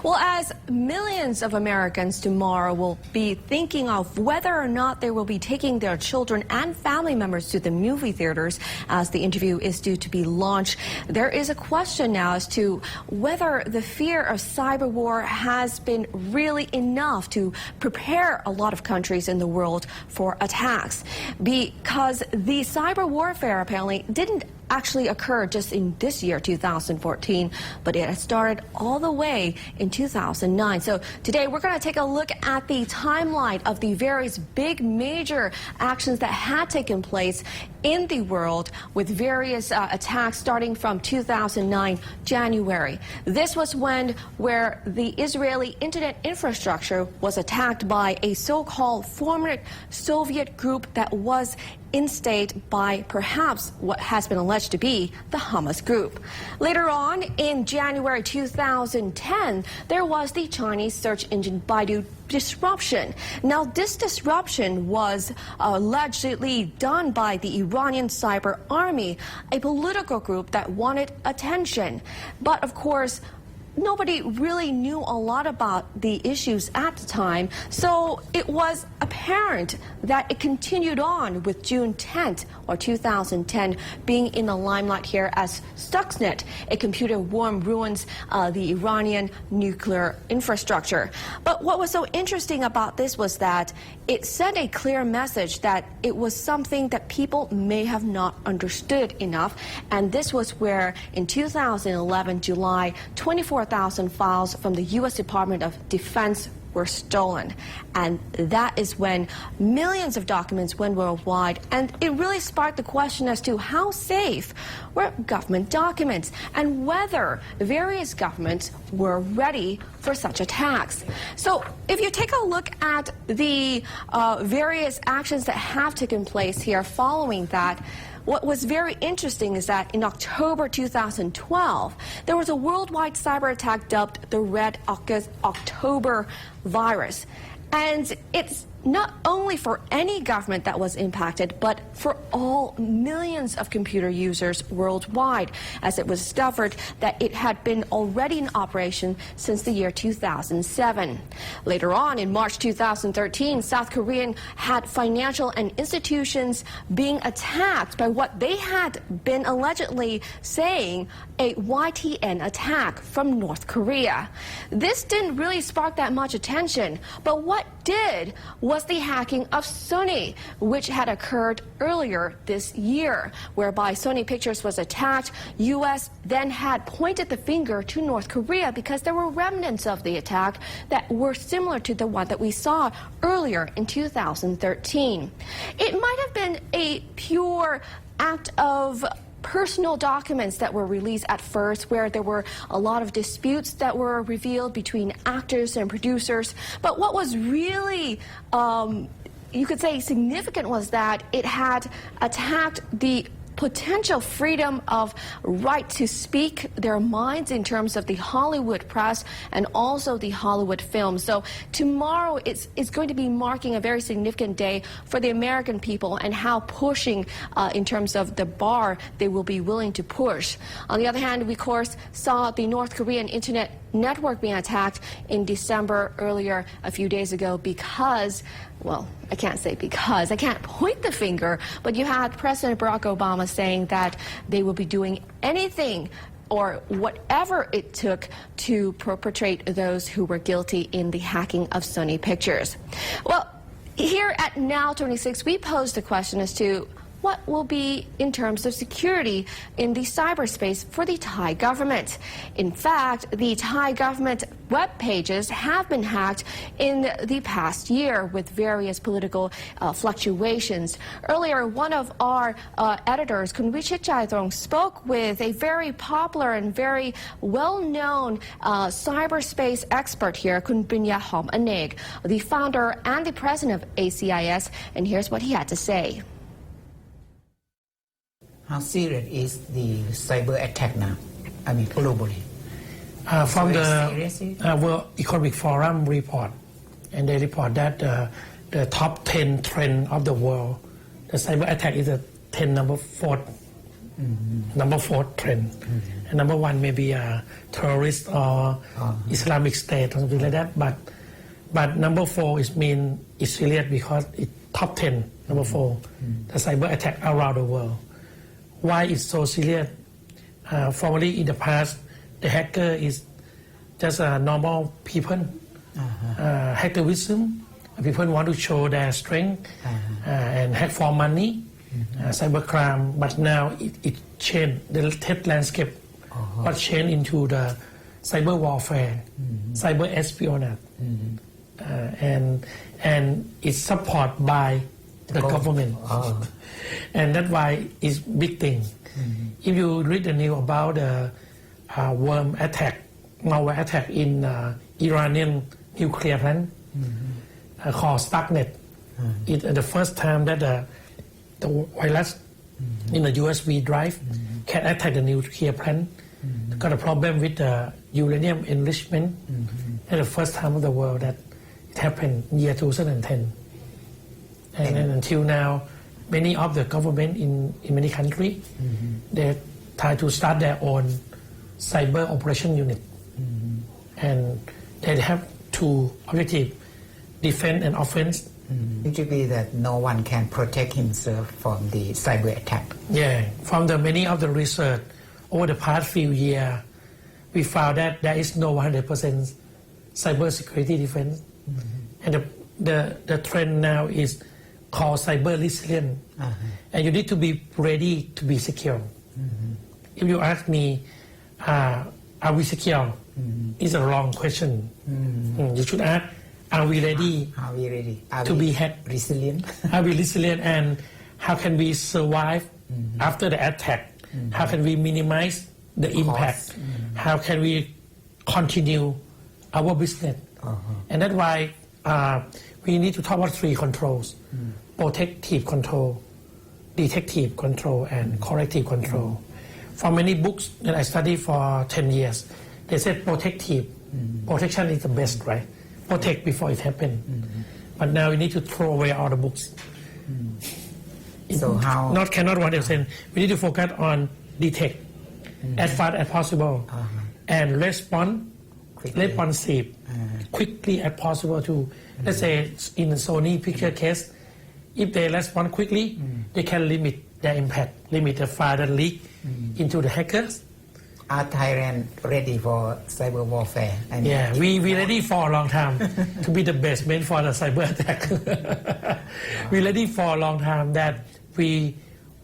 Well, as millions of Americans tomorrow will be thinking of whether or not they will be taking their children and family members to the movie theaters as the interview is due to be launched, there is a question now as to whether the fear of cyber war has been really enough to prepare a lot of countries in the world for attacks, because the cyber warfare apparently didn't actually occurred just in this year, 2014, but it had started all the way in 2009. So today we're going to take a look at the timeline of the various big major actions that had taken place in the world with various attacks starting from 2009 January. This was where the Israeli internet infrastructure was attacked by a so-called former Soviet group that was instated by perhaps what has been alleged to be the Hamas group. Later on, in January 2010, there was the Chinese search engine Baidu disruption. Now, this disruption was allegedly done by the Iranian cyber army, a political group that wanted attention. But of course, nobody really knew a lot about the issues at the time, so it was apparent that it continued on with June 10th or 2010 being in the limelight here as Stuxnet, a computer worm ruins the Iranian nuclear infrastructure. But what was so interesting about this was that it sent a clear message that it was something that people may have not understood enough, and this was where in 2011 July 24,000 files from the U.S. Department of Defense were stolen, and that is when millions of documents went worldwide, and it really sparked the question as to how safe were government documents and whether various governments were ready for such attacks. So if you take a look at the various actions that have taken place here following that, what was very interesting is that in October 2012, there was a worldwide cyber attack dubbed the Red October virus. And it's not only for any government that was impacted, but for all millions of computer users worldwide, as it was discovered that it had been already in operation since the year 2007. Later on, in March 2013, South Korea had financial and institutions being attacked by what they had been allegedly saying a YTN attack from North Korea. This didn't really spark that much attention, but what did was the hacking of Sony, which had occurred earlier this year, whereby Sony Pictures was attacked. U.S. then had pointed the finger to North Korea because there were remnants of the attack that were similar to the one that we saw earlier in 2013. It might have been a pure act of personal documents that were released at first, where there were a lot of disputes that were revealed between actors and producers. But what was really, you could say, significant was that it had attacked the potential freedom of right to speak their minds in terms of the Hollywood press and also the Hollywood film. So tomorrow it's going to be marking a very significant day for the American people and how pushing in terms of the bar they will be willing to push. On the other hand, we of course saw the North Korean internet network being attacked in December earlier a few days ago because, well, I can't say because, I can't point the finger, but you had President Barack Obama saying that they will be doing anything or whatever it took to perpetrate those who were guilty in the hacking of Sony Pictures. Well, here at Now 26, we posed the question as to what will be in terms of security in the cyberspace for the Thai government. In fact, the Thai government web pages have been hacked in the past year with various political fluctuations. Earlier, one of our editors, Kun Vichitchaithong, spoke with a very popular and very well-known cyberspace expert here, Kun Pinyahom Aneg, the founder and the president of ACIS, and here's what he had to say. How serious is the cyber attack now? I mean, globally. From the World Economic Forum report, and they report that the top 10 trend of the world, the cyber attack is the number fourth trend. And number one may be a terrorist or Islamic State or something like that. But number 4 is mean it's serious because it top 10. Number 4, the cyber attack around the world. Why it's so serious? Formerly in the past, the hacker is just a normal people. Hacktivism. People want to show their strength and hack for money. Cybercrime, but now it changed the threat landscape. What changed into the cyber warfare, cyber espionage, and it's supported by the government, and that's why it's big thing. If you read the news about the worm attack, malware attack in Iranian nuclear plant called Stuxnet, it's the first time that the virus in the USB drive can attack the nuclear plant. Got a problem with the uranium enrichment. And the first time of the world that it happened year 2010. And until now, many of the government in many countries, they try to start their own cyber operation unit. And they have two objectives, defense and offense. It should be that no one can protect himself from the cyber attack. Yeah, from the many of the research over the past few years, we found that there is no 100% cyber security defense. And the trend now is called cyber resilience. And you need to be ready to be secure. If you ask me, are we secure? It's a wrong question. You should ask, are we ready? Are we ready? To be hacked? Resilient? Are we resilient, and how can we survive after the attack? How can we minimize the impact? How can we continue our business? And that's why we need to talk about 3 controls: protective control, detective control, and corrective control. For many books that I studied for 10 years, they said protective. Protection is the best, right? Protect before it happens. But now we need to throw away all the books. So how? Cannot 100%. We need to focus on detect as fast as possible and respond responsive quickly as possible to, let's say in the Sony picture case, if they respond quickly, they can limit their impact, limit the file that leak into the hackers. Are Thailand ready for cyber warfare? Yeah, we ready for a long time to be the best man for the cyber attack. We ready for a long time that we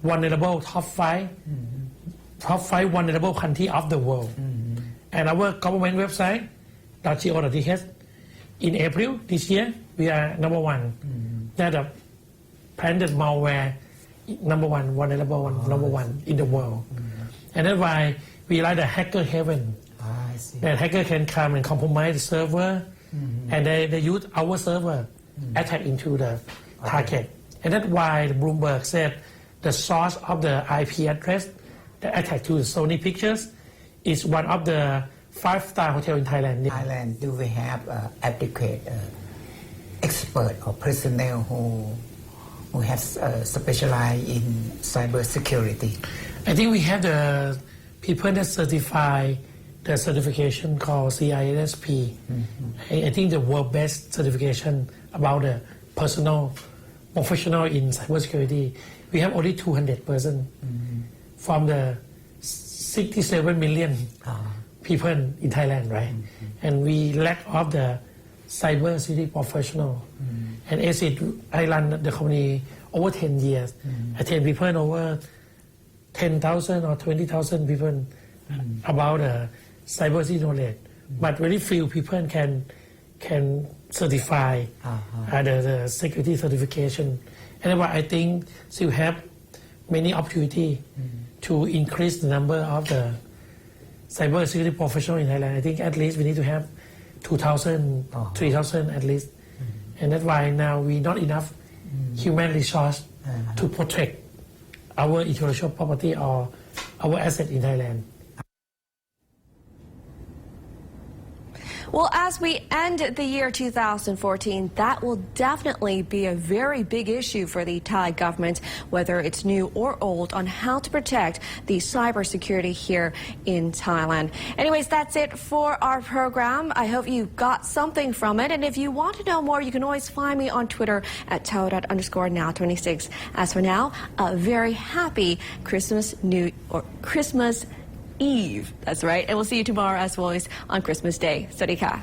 vulnerable top 5 vulnerable country of the world. And our government website .go.th in April this year we are number 1. That the planted malware number 1 vulnerable number 1 in the world. And that's why we like the hacker heaven. That hacker can come and compromise the server, and they use our server attack into the target. And that's why Bloomberg said the source of the IP address that attack to the Sony pictures is one of the 5-star hotel in Thailand. Thailand, do we have adequate expert or personnel who has specialized in cyber security? I think we have the people that certify the certification called CISSP. I think the world best certification about the professional in cybersecurity. We have only 200 persons from the 67 million people in Thailand, right? And we lack of the cybersecurity professional. And as I run the company over 10 years, I train people over 10,000 or 20,000 people about cybersecurity knowledge, but very few people can certify the security certification. And I think still have many opportunity to increase the number of the cybersecurity professionals in Thailand. I think at least we need to have 2,000, 3,000 at least. And that's why now we not enough human resource to protect our intellectual property or our asset in Thailand. Well, as we end the year 2014, that will definitely be a very big issue for the Thai government, whether it's new or old, on how to protect the cybersecurity here in Thailand. Anyways, that's it for our program. I hope you got something from it. And if you want to know more, you can always find me on Twitter at @Tao._now26. As for now, a very happy Christmas Eve. That's right. And we'll see you tomorrow as always on Christmas Day. Sawasdee ka.